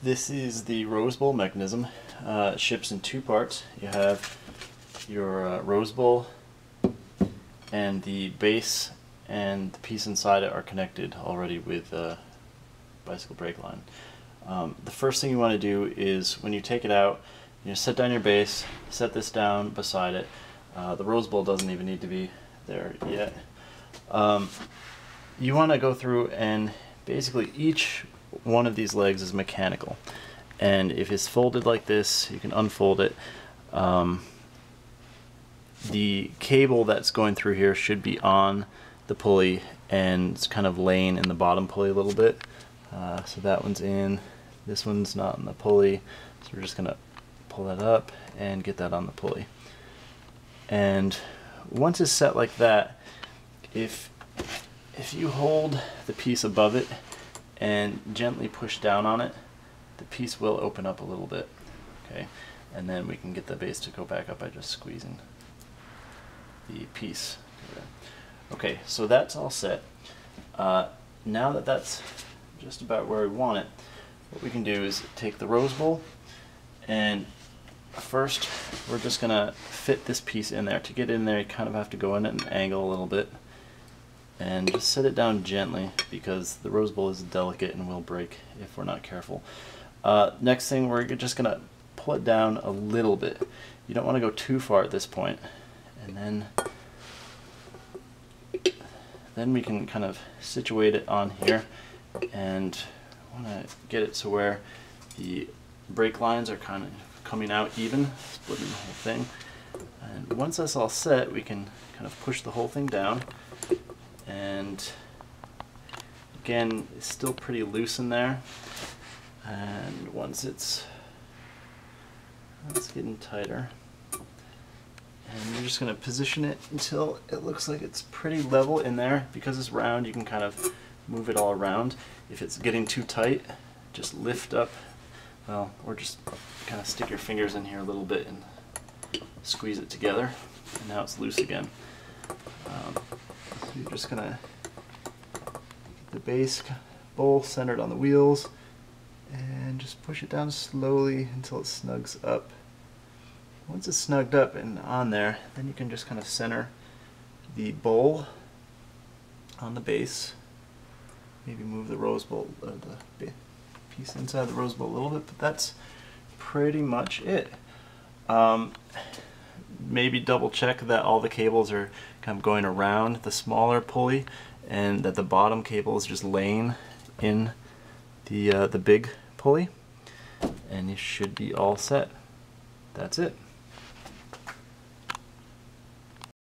This is the Rosebowl Mechanism. It ships in two parts. You have your Rosebowl, and the base and the piece inside it are connected already with a bicycle brake line. The first thing you want to do is, when you take it out, you set down your base, set this down beside it. The Rosebowl doesn't even need to be there yet. You want to go through, and basically each one of these legs is mechanical, and if it's folded like this, you can unfold it. The cable that's going through here should be on the pulley, and it's kind of laying in the bottom pulley a little bit. So that one's in, this one's not on the pulley, so we're just gonna pull that up and get that on the pulley. And once it's set like that, if you hold the piece above it and gently push down on it, the piece will open up a little bit. Okay, and then we can get the base to go back up by just squeezing the piece. Okay, so that's all set. Now that that's just about where we want it, what we can do is take the Rosebowl, and first we're just gonna fit this piece in there. To get in there, you kind of have to go in at an angle a little bit and just set it down gently, because the Rosebowl is delicate and will break if we're not careful. Next thing, we're just gonna pull it down a little bit. You don't want to go too far at this point, and then we can kind of situate it on here, and want to get it to where the brake lines are kind of coming out even, splitting the whole thing. And once that's all set, we can kind of push the whole thing down, and again, it's still pretty loose in there, and once it's getting tighter, and you're just going to position it until it looks like it's pretty level in there. Because it's round, you can kind of move it all around. If it's getting too tight, just lift up, well, or just kind of stick your fingers in here a little bit and squeeze it together, and now it's loose again. So you're just going to get the base bowl centered on the wheels, and just push it down slowly until it snugs up. Once it's snugged up and on there, then you can just kind of center the bowl on the base. Maybe move the Rosebowl, the piece inside the Rosebowl a little bit, but that's pretty much it. Maybe double check that all the cables are kind of going around the smaller pulley, and that the bottom cable is just laying in the big pulley, and you should be all set. That's it.